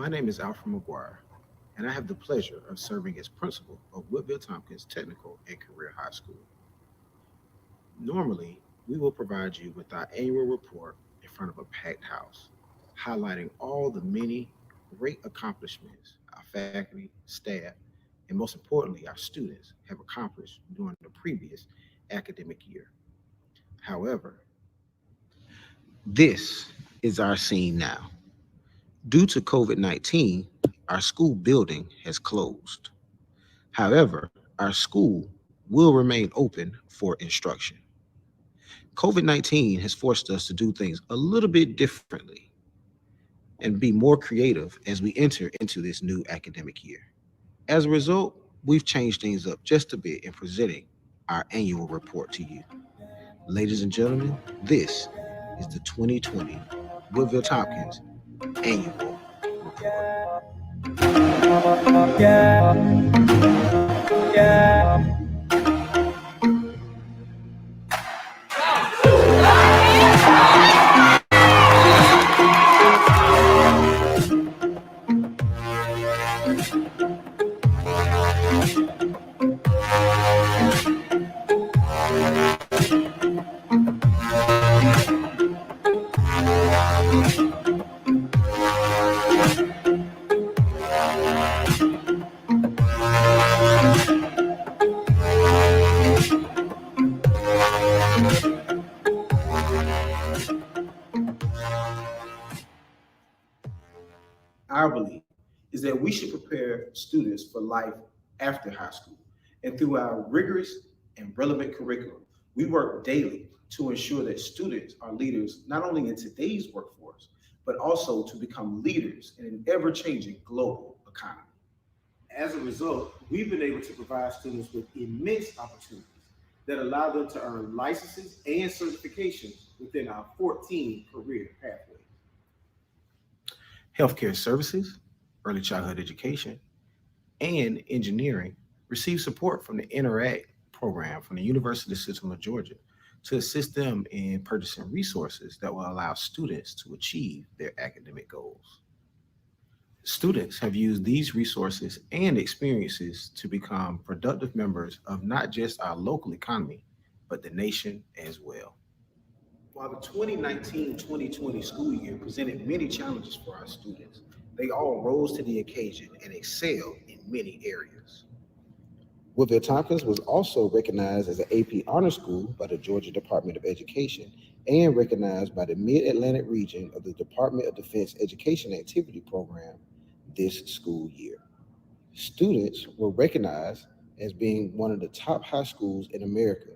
My name is Alfred McGuire, and I have the pleasure of serving as principal of Woodville Tompkins Technical and Career High School. Normally, we will provide you with our annual report in front of a packed house, highlighting all the many great accomplishments our faculty, staff, and most importantly, our students have accomplished during the previous academic year. However, this is our scene now. Due to COVID 19, our school building has closed. However, our school will remain open for instruction. COVID 19 has forced us to do things a little bit differently and be more creative as we enter into this new academic year. As a result, we've changed things up just a bit in presenting our annual report to you. Ladies and gentlemen, this is the 2020 Woodville Tompkins Annual Report. Our belief is that we should prepare students for life after high school. And through our rigorous and relevant curriculum, we work daily to ensure that students are leaders not only in today's workforce, but also to become leaders in an ever changing global economy. As a result, we've been able to provide students with immense opportunities that allow them to earn licenses and certifications within our 14 career pathways. Healthcare services, early childhood education, and engineering receive support from the Interact program from the University System of Georgia to assist them in purchasing resources that will allow students to achieve their academic goals. Students have used these resources and experiences to become productive members of not just our local economy, but the nation as well. While the 2019-2020 school year presented many challenges for our students, they all rose to the occasion and excelled in many areas. Woodville Tompkins was also recognized as an AP Honor School by the Georgia Department of Education and recognized by the Mid-Atlantic region of the Department of Defense Education Activity Program this school year. Students were recognized as being one of the top high schools in America.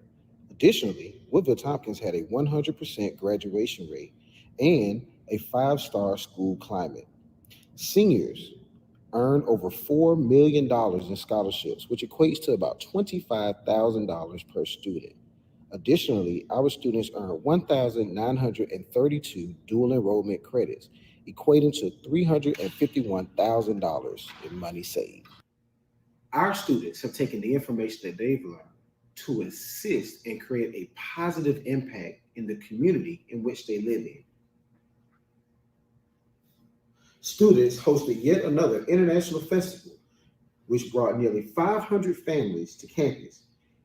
Additionally, Woodville Tompkins had a 100% graduation rate and a 5-star school climate. Seniors earned over $4 million in scholarships, which equates to about $25,000 per student. Additionally, our students earned 1,932 dual enrollment credits, equating to $351,000 in money saved. Our students have taken the information that they've learned to assist and create a positive impact in the community in which they live in. Students hosted yet another international festival, which brought nearly 500 families to campus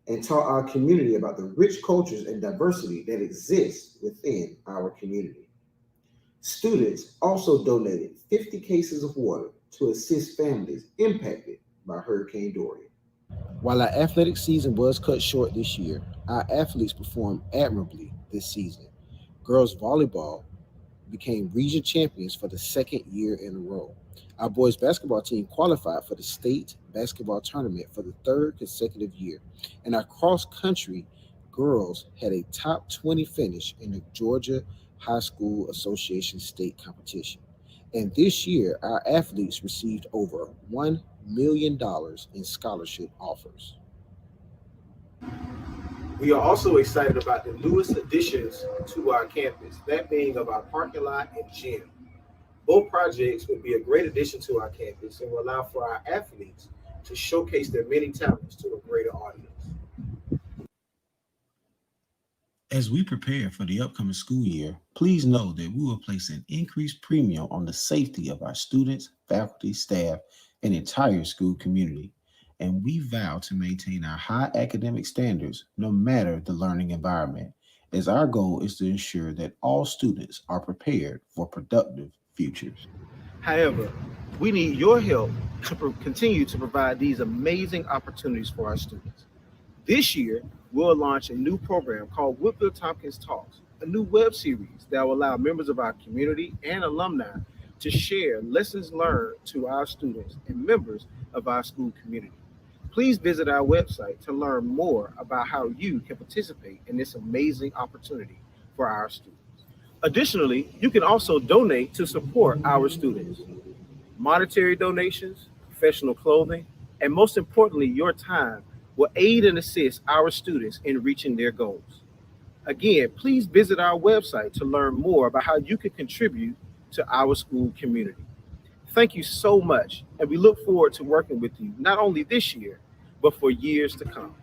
and taught our community about the rich cultures and diversity that exists within our community. Students also donated 50 cases of water to assist families impacted by Hurricane Dorian. While our athletic season was cut short this year, our athletes performed admirably this season. Girls volleyball became region champions for the second year in a row. Our boys basketball team qualified for the state basketball tournament for the third consecutive year, and our cross country girls had a top 20 finish in the Georgia High School Association state competition. And this year, our athletes received over $1 million in scholarship offers. We are also excited about the newest additions to our campus, that being of our parking lot and gym. Both projects will be a great addition to our campus and will allow for our athletes to showcase their many talents to a greater audience. As we prepare for the upcoming school year, please know that we will place an increased premium on the safety of our students, faculty, staff, and entire school community. And we vow to maintain our high academic standards no matter the learning environment, as our goal is to ensure that all students are prepared for productive futures. However, we need your help to continue to provide these amazing opportunities for our students. This year, we'll launch a new program called Whitfield Tompkins Talks, a new web series that will allow members of our community and alumni to share lessons learned to our students and members of our school community. Please visit our website to learn more about how you can participate in this amazing opportunity for our students. Additionally, you can also donate to support our students. Monetary donations, professional clothing, and most importantly, your time will aid and assist our students in reaching their goals. Again, please visit our website to learn more about how you can contribute to our school community. Thank you so much, and we look forward to working with you not only this year, but for years to come.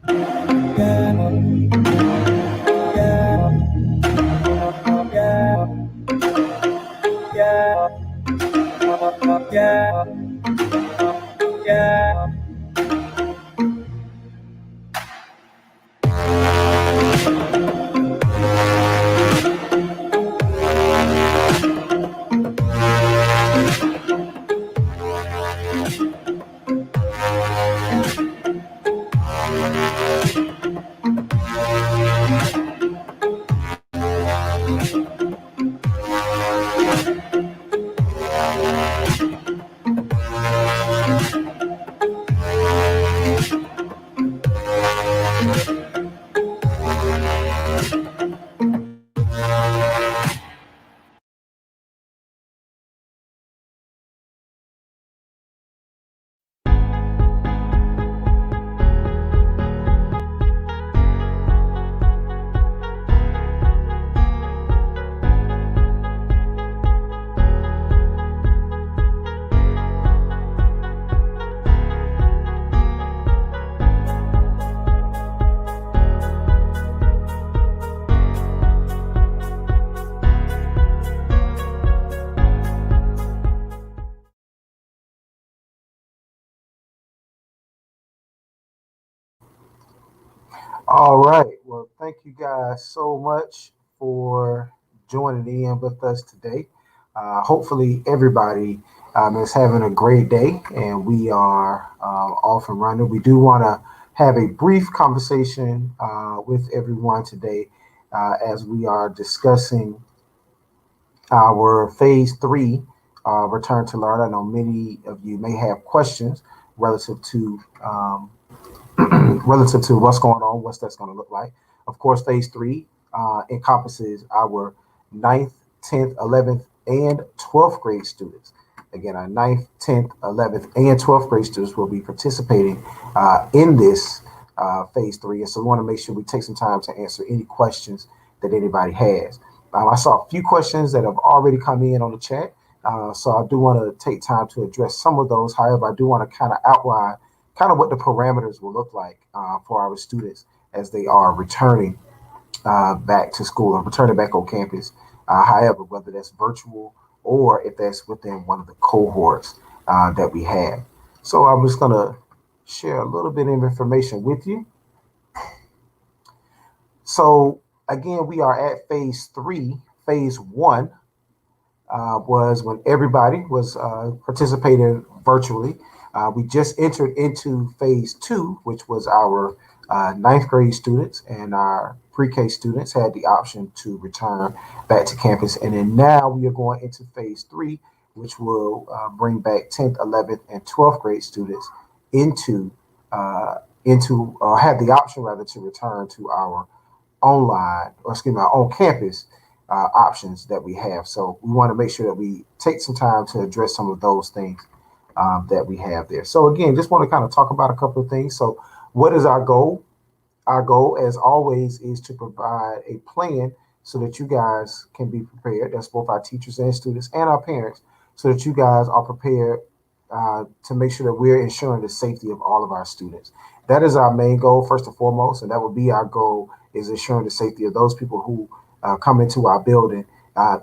All right. Well, thank you guys so much for joining in with us today. Hopefully, everybody is having a great day and we are off and running. We do want to have a brief conversation with everyone today as we are discussing our phase three return to learn. I know many of you may have questions relative to relative to what's going on, what's that's going to look like. Of course, phase three encompasses our ninth, 10th, 11th, and 12th grade students. Again, our ninth, 10th, 11th, and 12th grade students will be participating in this phase three. And so we want to make sure we take some time to answer any questions that anybody has. I saw a few questions that have already come in on the chat. So I do want to take time to address some of those. However, I do want to kind of outline kind of what the parameters will look like for our students as they are returning back to school or returning back on campus. However, whether that's virtual or if that's within one of the cohorts that we have. So I'm just going to share a little bit of information with you. So again, we are at phase three. Phase one was when everybody was participating virtually. We just entered into phase two, which was our ninth grade students and our pre-K students had the option to return back to campus. And then now we are going into phase three, which will bring back 10th, 11th, and 12th grade students into have the option rather to return to our online or excuse me, our on campus options that we have. So we want to make sure that we take some time to address some of those things that we have there. So again, just want to kind of talk about a couple of things. So what is our goal? Our goal, as always, is to provide a plan so that you guys can be prepared. That's both our teachers and students and our parents, so that you guys are prepared to make sure that we're ensuring the safety of all of our students. That is our main goal, first and foremost, and that will be our goal is ensuring the safety of those people who come into our building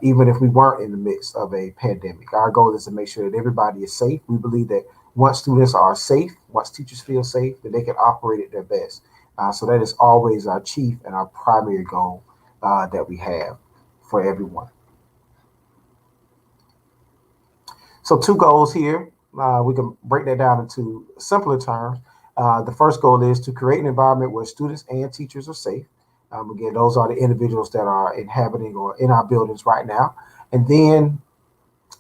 even if we weren't in the midst of a pandemic. Our goal is to make sure that everybody is safe. We believe that once students are safe, once teachers feel safe, then they can operate at their best. So that is always our chief and our primary goal that we have for everyone. So two goals here. We can break that down into simpler terms. The first goal is to create an environment where students and teachers are safe. Again, those are the individuals that are inhabiting or in our buildings right now. And then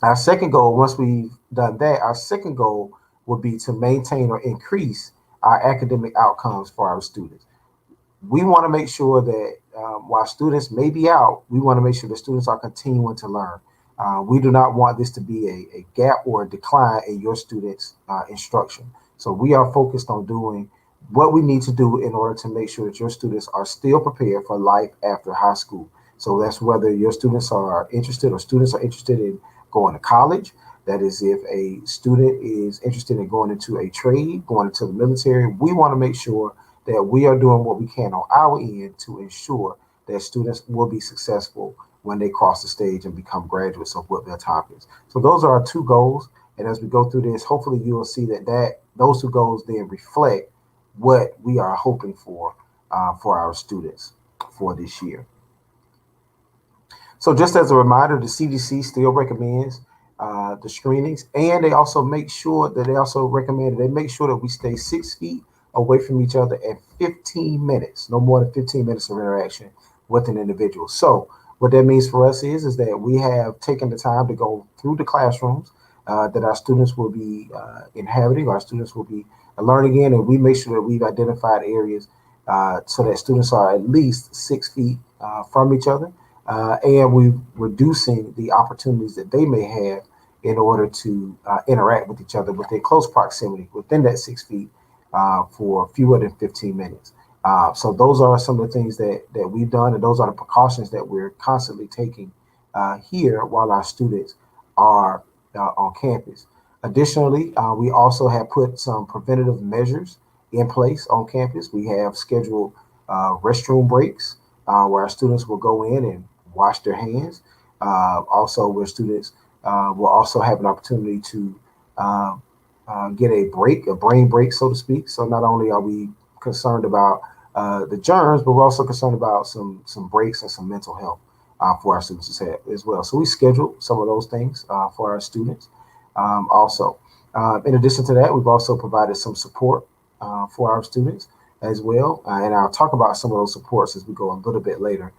our second goal, once we've done that, our second goal would be to maintain or increase our academic outcomes for our students. We want to make sure that while students may be out, we want to make sure the students are continuing to learn. We do not want this to be a gap or a decline in your students' instruction. So we are focused on doing what we need to do in order to make sure that your students are still prepared for life after high school. So that's whether your students are interested or students are interested in going to college. That is, if a student is interested in going into a trade, going into the military, we want to make sure that we are doing what we can on our end to ensure that students will be successful when they cross the stage and become graduates of what their topics. So those are our two goals. And as we go through this, hopefully you will see that those two goals then reflect what we are hoping for our students for this year. So just as a reminder, the CDC still recommends the screenings, and they also make sure that they also recommend that they make sure that we stay 6 feet away from each other at 15 minutes, no more than 15 minutes of interaction with an individual. So what that means for us is that we have taken the time to go through the classrooms that our students will be inhabiting, our students will be learning in, and we make sure that we've identified areas so that students are at least 6 feet from each other, and we're reducing the opportunities that they may have in order to interact with each other within close proximity within that 6 feet for fewer than 15 minutes. So those are some of the things that we've done, and those are the precautions that we're constantly taking here while our students are on campus. Additionally, we also have put some preventative measures in place on campus. We have scheduled restroom breaks where our students will go in and wash their hands. Also, where students will also have an opportunity to get a break, a brain break, so to speak. So not only are we concerned about the germs, but we're also concerned about some breaks and some mental health for our students as well. So we scheduled some of those things for our students. Also, in addition to that, we've also provided some support for our students as well, and I'll talk about some of those supports as we go a little bit later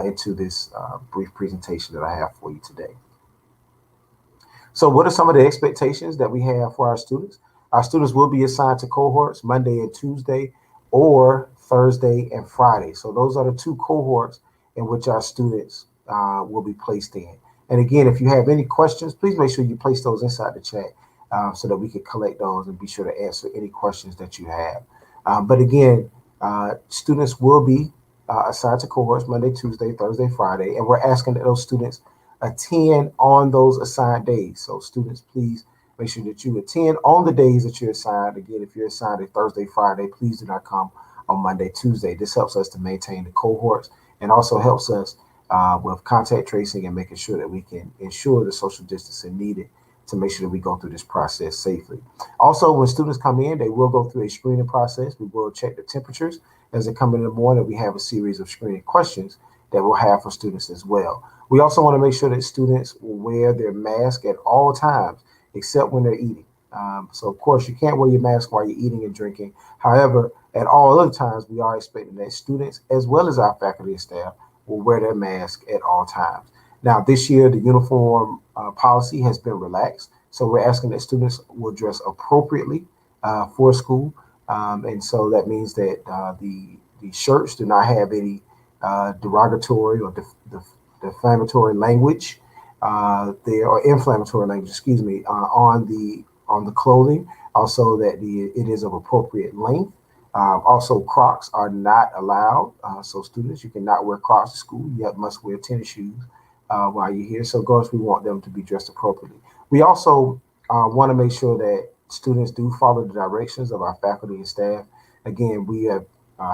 into this brief presentation that I have for you today. So what are some of the expectations that we have for our students? Our students will be assigned to cohorts Monday and Tuesday, or Thursday and Friday. So those are the two cohorts in which our students will be placed in. And again, if you have any questions, please make sure you place those inside the chat so that we can collect those and be sure to answer any questions that you have. But again, students will be assigned to cohorts Monday, Tuesday, Thursday, Friday, and we're asking that those students attend on those assigned days. So students, please make sure that you attend on the days that you're assigned. Again, if you're assigned a Thursday, Friday, please do not come on Monday, Tuesday. This helps us to maintain the cohorts and also helps us with contact tracing and making sure that we can ensure the social distancing needed to make sure that we go through this process safely. Also, when students come in, they will go through a screening process. We will check the temperatures as they come in the morning. We have a series of screening questions that we'll have for students as well. We also want to make sure that students will wear their mask at all times, except when they're eating. So of course you can't wear your mask while you're eating and drinking. However, at all other times, we are expecting that students, as well as our faculty and staff, will wear their mask at all times. Now, this year, the uniform policy has been relaxed. So we're asking that students will dress appropriately for school. And so that means that the shirts do not have any derogatory or defamatory language there, or inflammatory language, excuse me, on the clothing. Also, that it is of appropriate length. Also, Crocs are not allowed. So students, you cannot wear Crocs to school. You must wear tennis shoes while you're here. So, of course, we want them to be dressed appropriately. We also want to make sure that students do follow the directions of our faculty and staff. Again, we have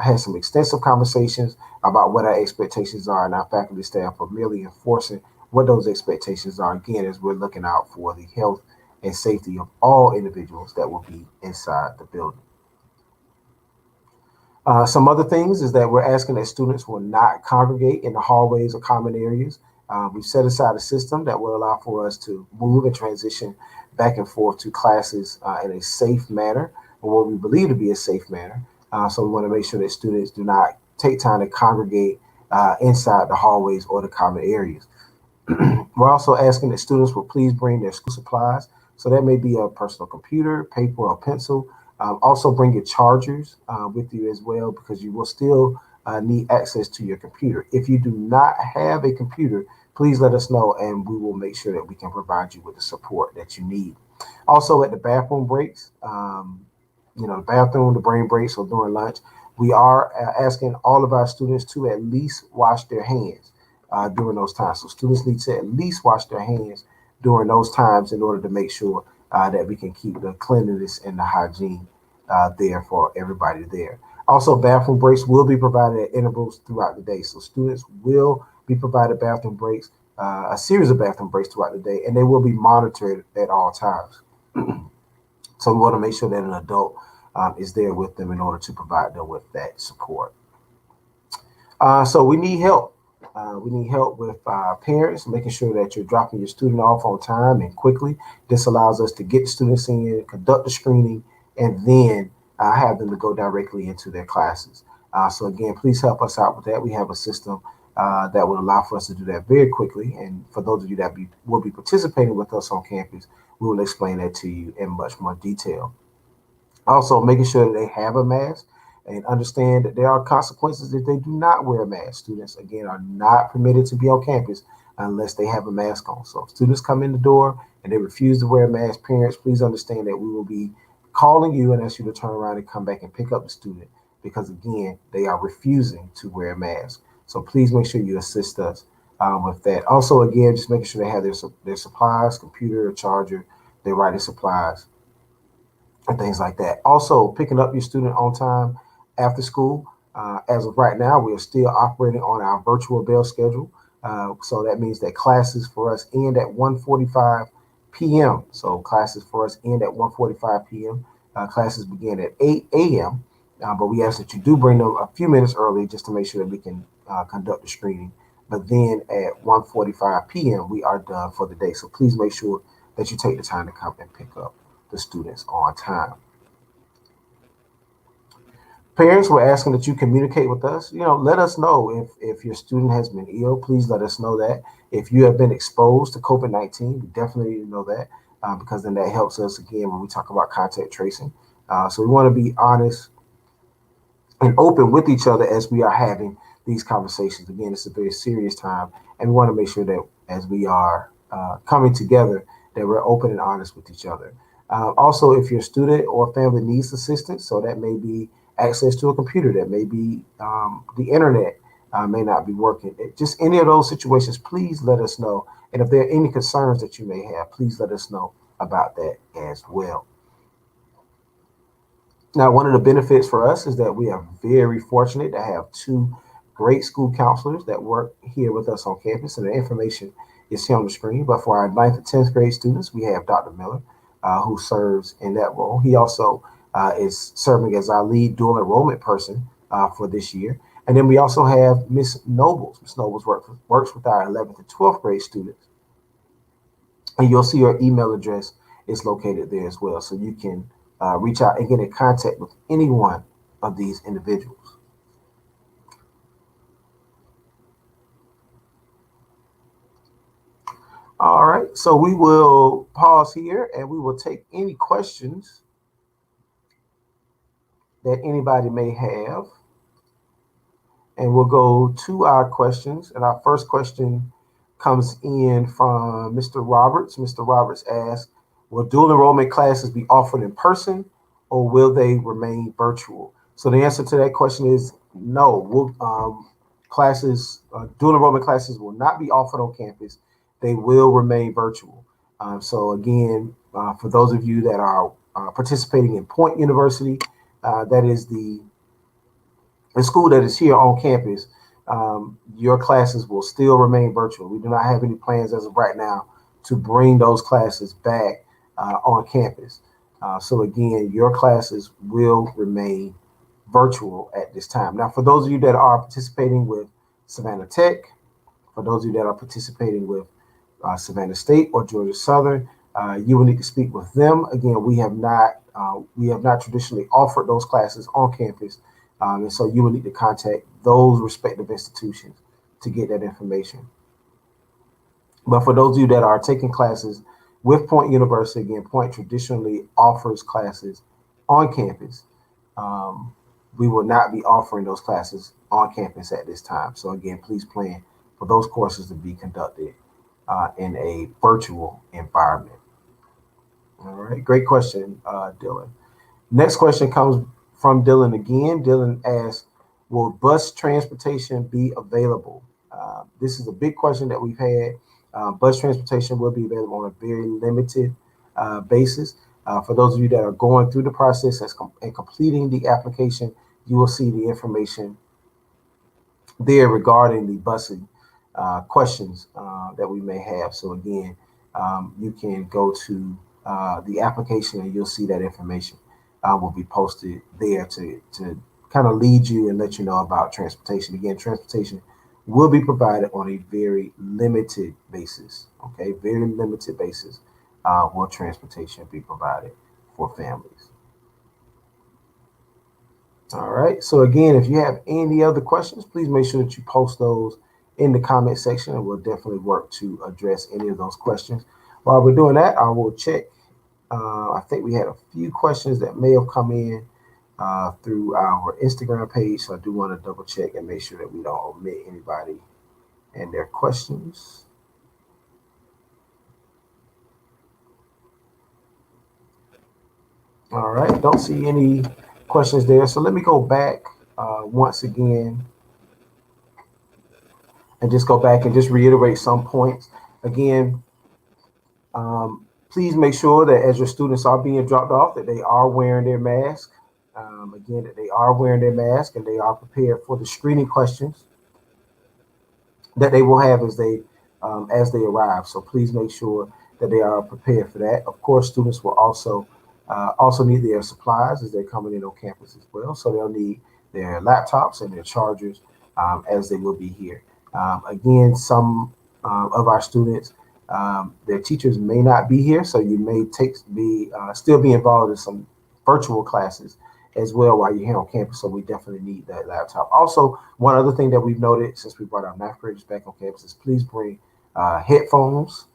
had some extensive conversations about what our expectations are, and our faculty and staff are merely enforcing what those expectations are, again, as we're looking out for the health and safety of all individuals that will be inside the building. Some other things is that we're asking that students will not congregate in the hallways or common areas. We've set aside a system that will allow for us to move and transition back and forth to classes in a safe manner, or what we believe to be a safe manner. So we want to make sure that students do not take time to congregate inside the hallways or the common areas. We're also asking that students will please bring their school supplies. So that may be a personal computer, paper, or pencil. Also bring your chargers with you as well, because you will still need access to your computer. If you do not have a computer, please let us know and we will make sure that we can provide you with the support that you need. Also at the bathroom breaks, the bathroom, the brain breaks, or during lunch, we are asking all of our students to at least wash their hands during those times. So students need to at least wash their hands during those times in order to make sure that we can keep the cleanliness and the hygiene there for everybody there. Also, bathroom breaks will be provided at intervals throughout the day. So students will be provided bathroom breaks, a series of bathroom breaks throughout the day, and they will be monitored at all times. So we want to make sure that an adult is there with them in order to provide them with that support. So we need help. We need help with parents, making sure that you're dropping your student off on time and quickly. This allows us to get the students in, conduct the screening, and then have them to go directly into their classes. So again, please help us out with that. We have a system that will allow for us to do that very quickly. And for those of you that will be participating with us on campus, we will explain that to you in much more detail. Also, making sure that they have a mask and understand that there are consequences if they do not wear a mask. Students, again, are not permitted to be on campus unless they have a mask on. So if students come in the door and they refuse to wear a mask, parents, please understand that we will be calling you and ask you to turn around and come back and pick up the student because, again, they are refusing to wear a mask. So please make sure you assist us with that. Also, again, just making sure they have their supplies, computer, charger, their writing supplies, and things like that. Also, picking up your student on time after school. As of right now, we are still operating on our virtual bell schedule. So that means that classes for us end at 1:45 p.m. So classes for us end at 1:45 p.m. Classes begin at 8 a.m. But we ask that you do bring them a few minutes early just to make sure that we can conduct the screening. But then at 1:45 p.m., we are done for the day. So please make sure that you take the time to come and pick up the students on time. Parents, we're asking that you communicate with us. Let us know if your student has been ill. Please let us know that. If you have been exposed to COVID-19, we definitely need to know that because then that helps us, again, when we talk about contact tracing. So we want to be honest and open with each other as we are having these conversations. Again, it's a very serious time, and we want to make sure that as we are coming together, that we're open and honest with each other. Also, if your student or family needs assistance, so that may be access to a computer, that may be the internet may not be working. Just any of those situations, please let us know. And if there are any concerns that you may have, please let us know about that as well. Now, one of the benefits for us is that we are very fortunate to have two great school counselors that work here with us on campus, and the information is here on the screen. But for our 9th and 10th grade students, we have Dr. Miller, who serves in that role. He also is serving as our lead dual enrollment person for this year. And then we also have Miss Nobles. Miss Nobles works with our 11th and 12th grade students. And you'll see her email address is located there as well. So you can reach out and get in contact with any one of these individuals. All right, so we will pause here and we will take any questions that anybody may have. And we'll go to our questions. And our first question comes in from Mr. Roberts. Mr. Roberts asks, will dual enrollment classes be offered in person or will they remain virtual? So the answer to that question is no. Dual enrollment classes will not be offered on campus. They will remain virtual. So again, for those of you that are participating in Point University, that is the school that is here on campus, your classes will still remain virtual. We do not have any plans as of right now to bring those classes back on campus. So again, your classes will remain virtual at this time. Now, for those of you that are participating with Savannah Tech, for those of you that are participating with Savannah State or Georgia Southern, you will need to speak with them. Again, we have not traditionally offered those classes on campus, and so you will need to contact those respective institutions to get that information. But for those of you that are taking classes with Point University, again, Point traditionally offers classes on campus. We will not be offering those classes on campus at this time. So again, please plan for those courses to be conducted in a virtual environment. All right, great question, Dylan. Next question comes from Dylan again. Dylan asks, will bus transportation be available? This is a big question that we've had. Bus transportation will be available on a very limited basis. For those of you that are going through the process and completing the application, you will see the information there regarding the busing questions that we may have. So again, you can go to the application and you'll see that information will be posted there to kind of lead you and let you know about transportation. Again, transportation will be provided on a very limited basis. Okay, very limited basis will transportation be provided for families. All right, so again, if you have any other questions, please make sure that you post those in the comment section and we'll definitely work to address any of those questions. While we're doing that, I will check. I think we had a few questions that may have come in through our Instagram page, so I do want to double check and make sure that we don't omit anybody and their questions. All right, don't see any questions there. So let me go back once again and just go back and just reiterate some points. Again, please make sure that as your students are being dropped off, that they are wearing their mask. Again, that they are wearing their mask and they are prepared for the screening questions that they will have as they arrive. So please make sure that they are prepared for that. Of course, students will also need their supplies as they're coming in on campus as well. So they'll need their laptops and their chargers as they will be here. Again, some of our students, their teachers may not be here, so you may still be involved in some virtual classes as well while you're here on campus. So we definitely need that laptop. Also, one other thing that we've noted since we brought our ninth graders back on campus is please bring headphones,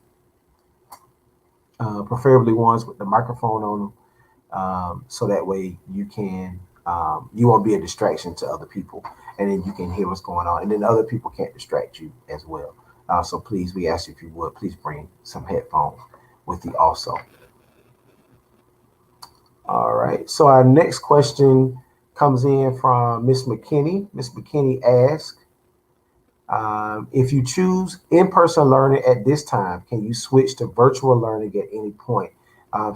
preferably ones with the microphone on them, so that way you won't be a distraction to other people, and then you can hear what's going on, and then other people can't distract you as well. So please, we ask you if you would please bring some headphones with you also. All right, so our next question comes in from Miss McKinney. Miss McKinney asks, if you choose in-person learning at this time, can you switch to virtual learning at any point?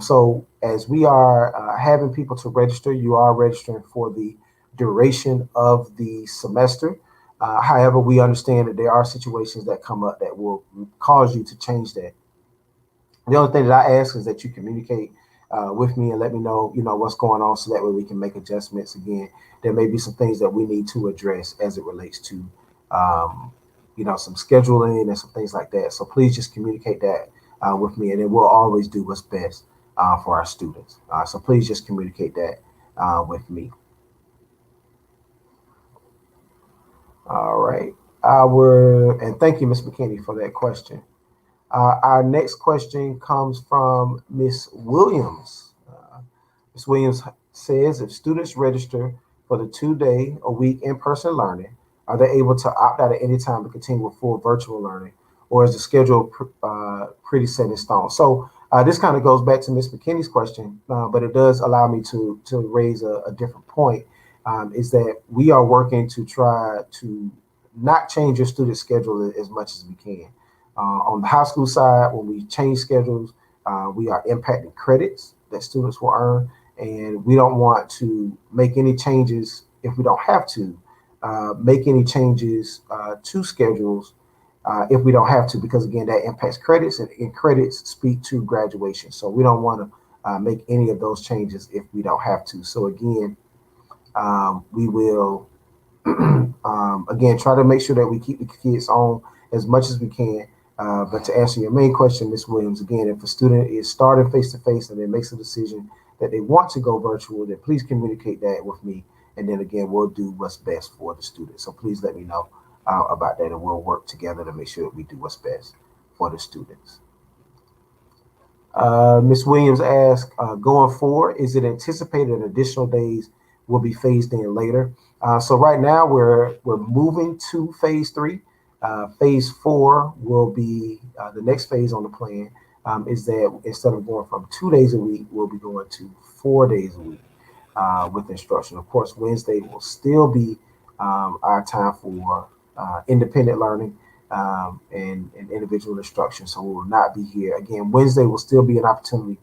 So as we are having people to register, you are registering for the duration of the semester. However, we understand that there are situations that come up that will cause you to change that. The only thing that I ask is that you communicate with me and let me know, what's going on, so that way we can make adjustments. Again, there may be some things that we need to address as it relates to, some scheduling and some things like that. So please just communicate that with me, and then we'll always do what's best for our students. So please just communicate that with me. All right. And thank you, Ms. McKinney, for that question. Our next question comes from Ms. Williams. Ms. Williams says, if students register for the 2-day-a-week in-person learning, are they able to opt out at any time to continue with full virtual learning, or is the schedule pretty set in stone? So this kind of goes back to Ms. McKinney's question, but it does allow me to raise a different point, is that we are working to try to not change your student schedule as much as we can. On the high school side, when we change schedules, we are impacting credits that students will earn, and we don't want to make any changes if we don't have to make any changes to schedules if we don't have to, because again, that impacts credits, and credits speak to graduation. So we don't want to make any of those changes if we don't have to. So again, we will again try to make sure that we keep the kids on as much as we can. But to answer your main question, Ms. Williams, again, if a student is starting face to face and then makes a decision that they want to go virtual, then please communicate that with me. And then again, we'll do what's best for the student. So please let me know about that, and we'll work together to make sure that we do what's best for the students. Ms. Williams asked, going forward, is it anticipated that additional days will be phased in later? So right now we're moving to phase 3. Phase 4 will be the next phase on the plan. Is that instead of going from 2 days a week, we'll be going to 4 days a week with instruction. Of course, Wednesday will still be our time for independent learning and individual instruction. So we will not be here. Again, Wednesday will still be an opportunity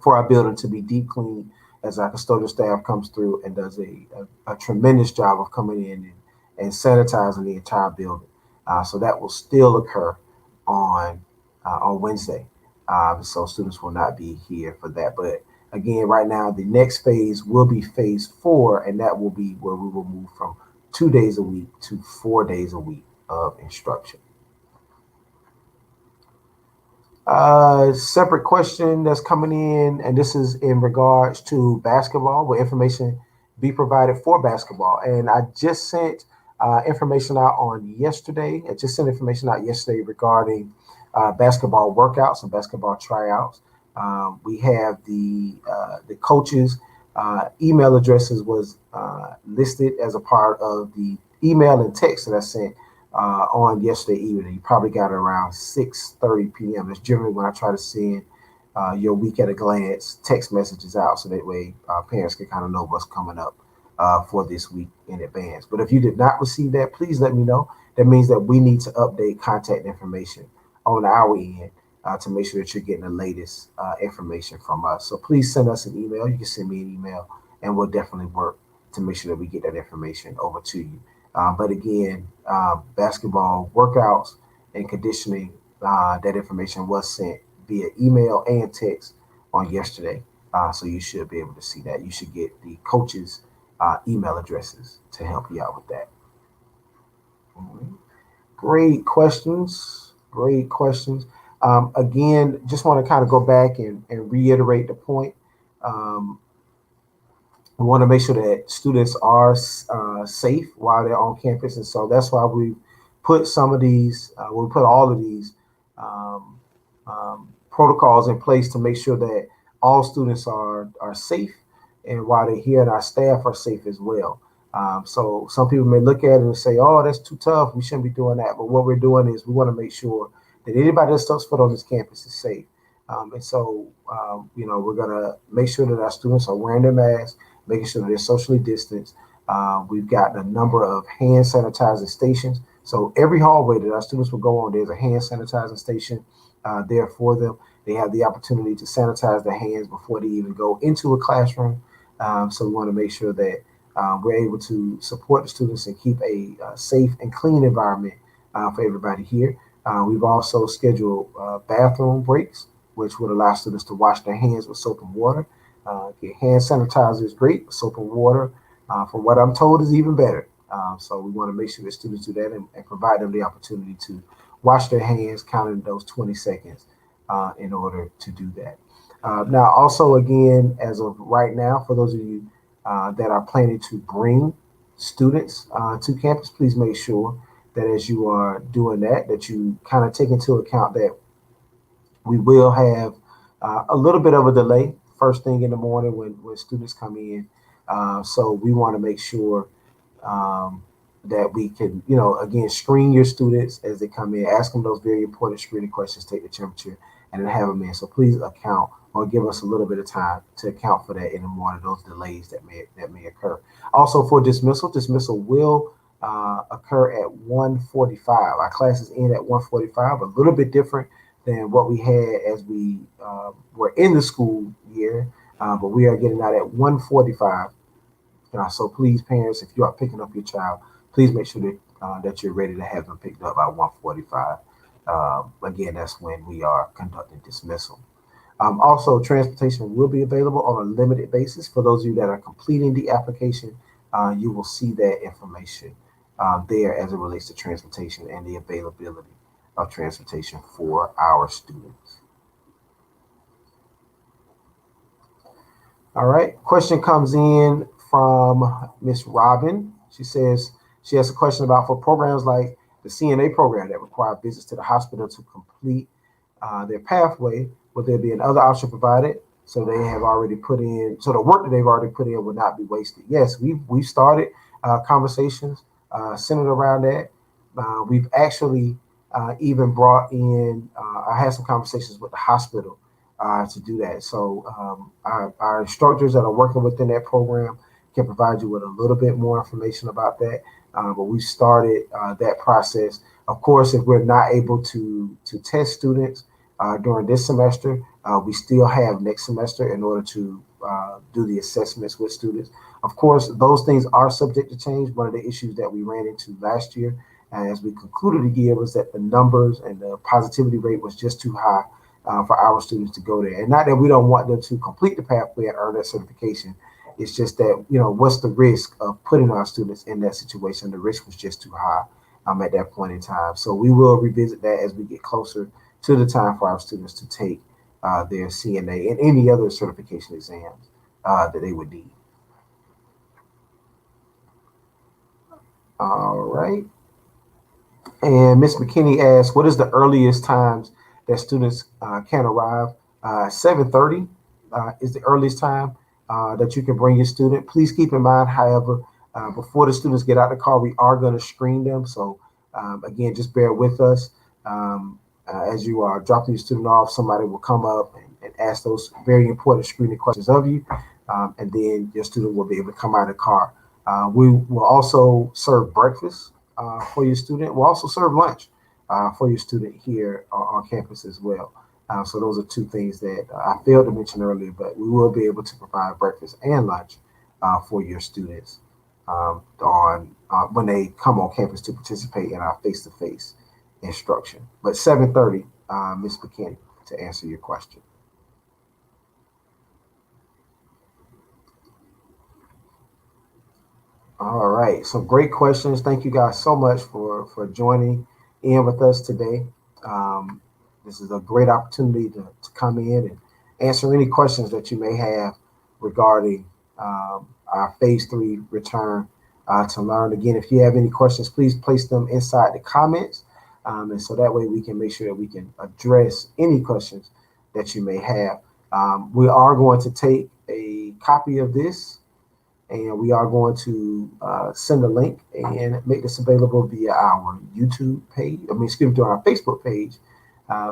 for our building to be deep cleaned as our custodial staff comes through and does a tremendous job of coming in and sanitizing the entire building. So that will still occur on Wednesday. So students will not be here for that. But again, right now, the next phase will be phase 4, and that will be where we will move from 2 days a week to 4 days a week of instruction. Separate question that's coming in, and this is in regards to basketball. Will information be provided for basketball? And I just sent information out on yesterday. I just sent information out yesterday regarding basketball workouts and basketball tryouts. We have the coaches' email addresses was listed as a part of the email and text that I sent on yesterday evening. You probably got it around 6:30 p.m. That's generally when I try to send your week at a glance text messages out, so that way parents can kind of know what's coming up for this week in advance. But if you did not receive that, please let me know. That means that we need to update contact information on our end to make sure that you're getting the latest information from us. So please send us an email. You can send me an email, and we'll definitely work to make sure that we get that information over to you. But again, basketball workouts and conditioning, that information was sent via email and text on yesterday. So you should be able to see that. You should get the coaches' email addresses to help you out with that. Great questions. Great questions. Again, just want to kind of go back and reiterate the point. We want to make sure that students are safe while they're on campus. And so that's why we put some of these, we put all of these protocols in place to make sure that all students are safe, and while they're here, and our staff are safe as well. So some people may look at it and say, oh, that's too tough, we shouldn't be doing that. But what we're doing is we want to make sure that anybody that steps foot on this campus is safe. And so, we're going to make sure that our students are wearing their masks, making sure that they're socially distanced. We've got a number of hand sanitizing stations. So every hallway that our students will go on, there's a hand sanitizing station there for them. They have the opportunity to sanitize their hands before they even go into a classroom. So we want to make sure that we're able to support the students and keep a safe and clean environment for everybody here. We've also scheduled bathroom breaks, which would allow students to wash their hands with soap and water. Get hand sanitizer is great, soap and water, from what I'm told, is even better. So we want to make sure that students do that and provide them the opportunity to wash their hands, counting those 20 seconds in order to do that. Now, also, again, as of right now, for those of you that are planning to bring students to campus, please make sure that as you are doing that, that you kind of take into account that we will have a little bit of a delay first thing in the morning when students come in. So we want to make sure that we can, again, screen your students as they come in, ask them those very important screening questions, take the temperature, and then have them in. So please account or give us a little bit of time to account for that in the morning, those delays that may occur. Also, for dismissal will occur at 1:45. Our classes end at 1:45, a little bit different than what we had as we were in the school year, but we are getting out at 1:45 So please, parents, if you are picking up your child, please make sure that you're ready to have them picked up by 1:45. Again, that's when we are conducting dismissal. Also, transportation will be available on a limited basis. For those of you that are completing the application, you will see that information there as it relates to transportation and the availability of transportation for our students. All right. Question comes in from Miss Robin. She says she has a question about for programs like the CNA program that require visits to the hospital to complete their pathway, would there be another option provided so they have already put in, so the work that they've already put in would not be wasted? Yes, we've started conversations centered around that. We've actually even brought in, I had some conversations with the hospital to do that. So our instructors that are working within that program can provide you with a little bit more information about that. But we started that process. Of course, if we're not able to test students during this semester, we still have next semester in order to do the assessments with students. Of course, those things are subject to change. One of the issues that we ran into last year as we concluded the year was that the numbers and the positivity rate was just too high for our students to go there. And not that we don't want them to complete the pathway and earn that certification. It's just that, what's the risk of putting our students in that situation? The risk was just too high at that point in time. So we will revisit that as we get closer to the time for our students to take their CNA and any other certification exams that they would need. All right. And Ms. McKinney asks, what is the earliest times that students can arrive? 7:30 is the earliest time that you can bring your student. Please keep in mind, however, before the students get out the car, we are going to screen them. So again, just bear with us. As you are dropping your student off, somebody will come up and ask those very important screening questions of you. And then your student will be able to come out of the car. We will also serve breakfast for your student. We'll also serve lunch for your student here on campus as well. So those are two things that I failed to mention earlier, but we will be able to provide breakfast and lunch for your students when they come on campus to participate in our face-to-face instruction. But 7:30, Ms. McKinney, to answer your question. All right, so great questions. Thank you guys so much for joining in with us today. This is a great opportunity to come in and answer any questions that you may have regarding our Phase 3 return to learn. Again, if you have any questions, please place them inside the comments. And so that way we can make sure that we can address any questions that you may have. We are going to take a copy of this and we are going to send a link and make this available via our YouTube page, to our Facebook page,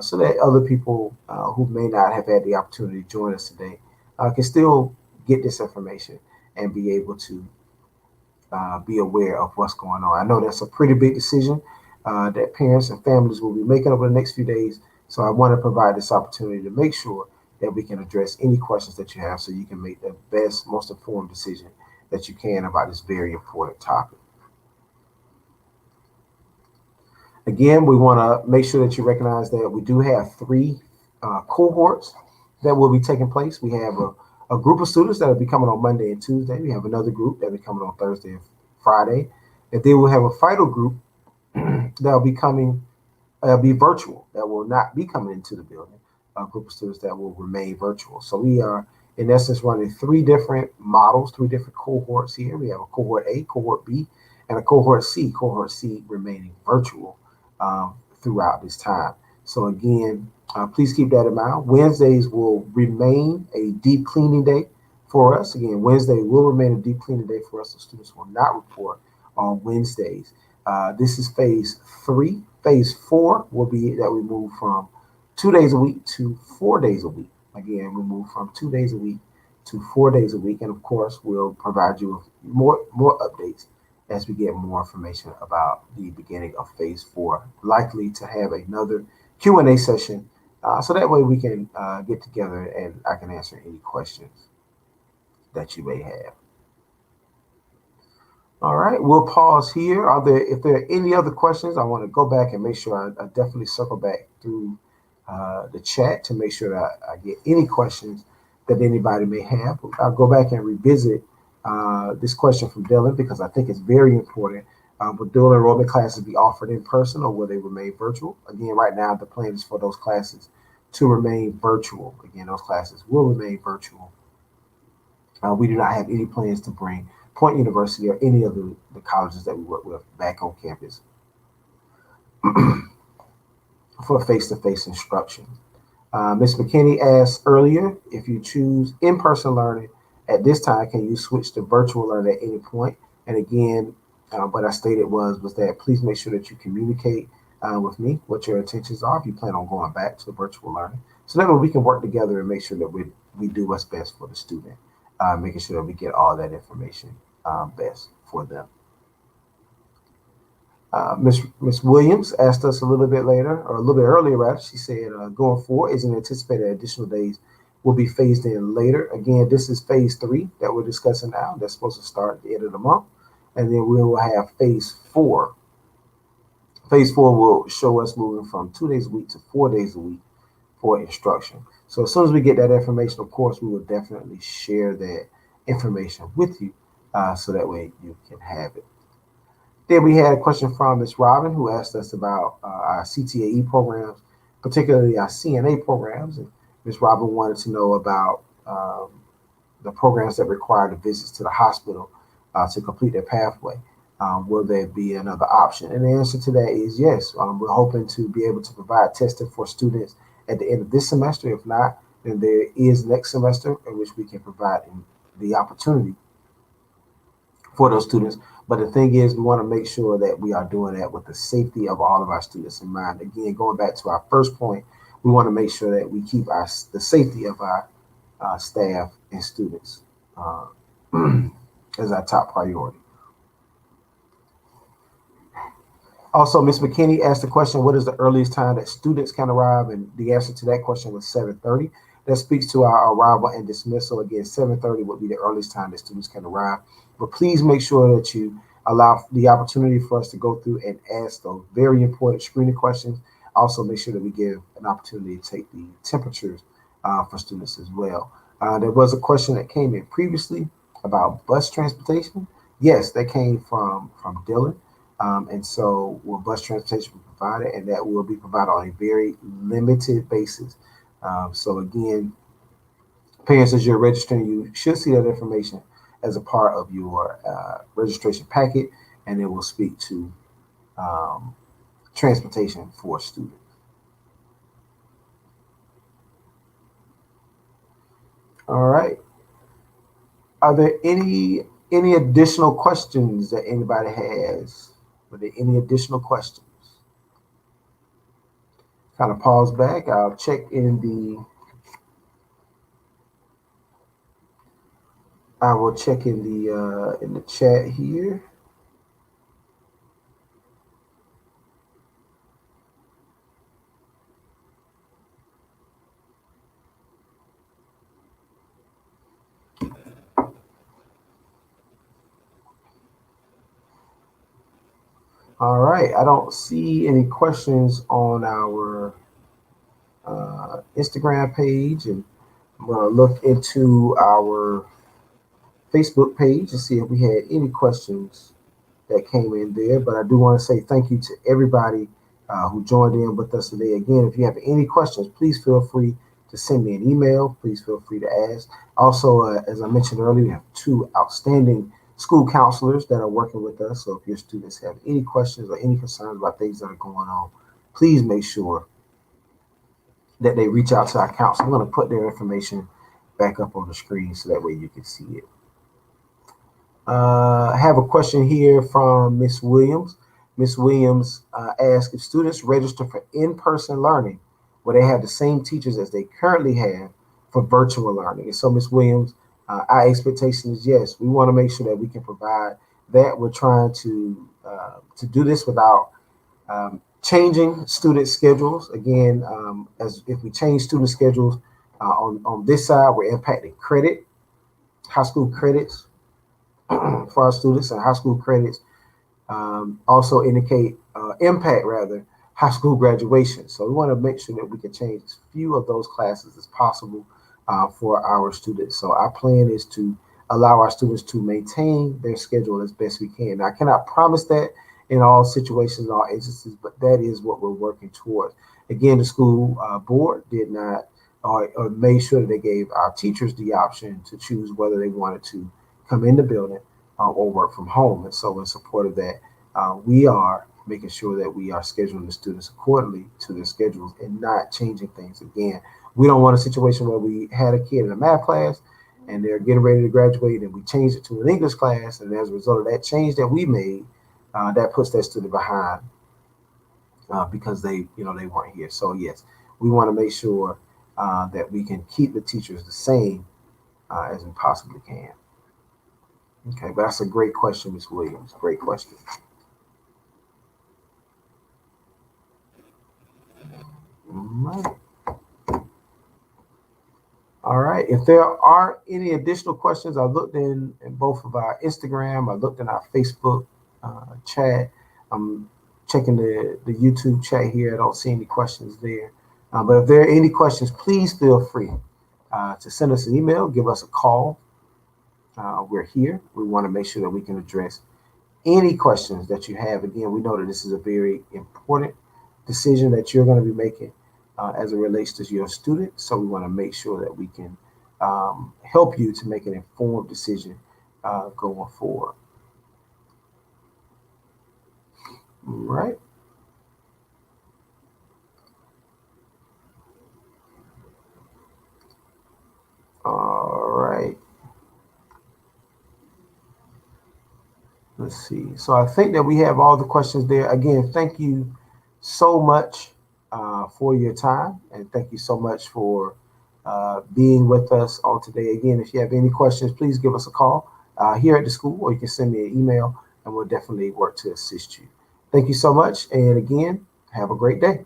so that other people who may not have had the opportunity to join us today can still get this information and be able to be aware of what's going on. I know that's a pretty big decision that parents and families will be making over the next few days. So I want to provide this opportunity to make sure that we can address any questions that you have so you can make the best, most informed decision that you can about this very important topic. Again, we want to make sure that you recognize that we do have 3 cohorts that will be taking place. We have a group of students that will be coming on Monday and Tuesday. We have another group that will be coming on Thursday and Friday. And then we'll have a final group that will be coming, be virtual, that will not be coming into the building, a group of students that will remain virtual. So we are, in essence, running 3 different models, 3 different cohorts here. We have a cohort A, cohort B, and a cohort C remaining virtual throughout this time. So again, please keep that in mind. Wednesdays will remain a deep cleaning day for us. Again, Wednesday will remain a deep cleaning day for us. The students will not report on Wednesdays. This is phase 3. Phase 4 will be that we move from 2 days a week to 4 days a week. Again, we move from 2 days a week to 4 days a week. And of course, we'll provide you with more updates as we get more information about the beginning of phase 4, likely to have another Q&A session. So that way we can get together and I can answer any questions that you may have. All right, we'll pause here. If there are any other questions, I want to go back and make sure I definitely circle back through the chat to make sure that I get any questions that anybody may have. I'll go back and revisit this question from Dylan because I think it's very important. Will dual enrollment classes be offered in person or will they remain virtual? Again, right now the plan is for those classes to remain virtual. Again, those classes will remain virtual. We do not have any plans to bring Point University or any of the colleges that we work with back on campus for face-to-face instruction. Ms. McKinney asked earlier, if you choose in-person learning at this time, can you switch to virtual learning at any point? And again, what I stated was that please make sure that you communicate with me what your intentions are if you plan on going back to virtual learning. So that way we can work together and make sure that we do what's best for the student, making sure that we get all that information best for them. Miss Williams asked us a little bit later, or a little bit earlier, rather. She said, going forward, is it anticipated additional days will be phased in later? Again, this is phase 3 that we're discussing now. That's supposed to start at the end of the month. And then we will have phase 4. Phase 4 will show us moving from 2 days a week to 4 days a week for instruction. So as soon as we get that information, of course, we will definitely share that information with you so that way you can have it. Then we had a question from Ms. Robin who asked us about our CTAE programs, particularly our CNA programs. And Ms. Robin wanted to know about the programs that require the visits to the hospital to complete their pathway. Will there be another option? And the answer to that is yes. We're hoping to be able to provide testing for students at the end of this semester. If not, then there is next semester in which we can provide the opportunity for those students. But the thing is, we want to make sure that we are doing that with the safety of all of our students in mind. Again, going back to our first point, we want to make sure that we keep the safety of our staff and students as our top priority. Also, Ms. McKinney asked the question, what is the earliest time that students can arrive? And the answer to that question was 7:30. That speaks to our arrival and dismissal. Again, 7:30 would be the earliest time that students can arrive. But please make sure that you allow the opportunity for us to go through and ask those very important screening questions. Also, make sure that we give an opportunity to take the temperatures for students as well. There was a question that came in previously about bus transportation. Yes, that came from Dylan. And so will bus transportation be provided? And that will be provided on a very limited basis. So again, parents, as you're registering, you should see that information as a part of your registration packet, and it will speak to transportation for students. All right. Are there any additional questions that anybody has? Are there any additional questions? Kind of pause back. I'll check in the. I will check in the chat here. All right. I don't see any questions on our Instagram page, and I'm going to look into our Facebook page and see if we had any questions that came in there. But I do want to say thank you to everybody who joined in with us today. Again, if you have any questions, please feel free to send me an email. Please feel free to ask. Also, as I mentioned earlier, we have 2 outstanding school counselors that are working with us. So if your students have any questions or any concerns about things that are going on, please make sure that they reach out to our counselor. I'm going to put their information back up on the screen so that way you can see it. I have a question here from Miss Williams. Miss Williams asked, if students register for in-person learning, will they have the same teachers as they currently have for virtual learning? And so, Miss Williams, our expectation is yes. We want to make sure that we can provide that. We're trying to do this without changing student schedules. Again, as if we change student schedules on this side, we're impacting credit, high school credits. for our students, and high school credits also impact high school graduation. So we want to make sure that we can change as few of those classes as possible for our students. So our plan is to allow our students to maintain their schedule as best we can. Now, I cannot promise that in all situations and all agencies, but that is what we're working towards. Again, the school board did not or made sure that they gave our teachers the option to choose whether they wanted to come in the building or work from home. And so in support of that, we are making sure that we are scheduling the students accordingly to their schedules and not changing things. Again, we don't want a situation where we had a kid in a math class and they're getting ready to graduate and we changed it to an English class. And as a result of that change that we made, that puts that student behind because they weren't here. So yes, we want to make sure that we can keep the teachers the same as we possibly can. Okay, but that's a great question, Ms. Williams. Great question. All right. If there are any additional questions, I looked in both of our Instagram, I looked in our Facebook chat. I'm checking the YouTube chat here. I don't see any questions there. But if there are any questions, please feel free to send us an email, give us a call. We're here. We want to make sure that we can address any questions that you have. Again, we know that this is a very important decision that you're going to be making as it relates to your student. So we want to make sure that we can help you to make an informed decision going forward. All right. All right. Let's see. So I think that we have all the questions there. Again, thank you so much for your time, and thank you so much for being with us on today. Again, if you have any questions, please give us a call here at the school, or you can send me an email, and we'll definitely work to assist you. Thank you so much, and again, have a great day.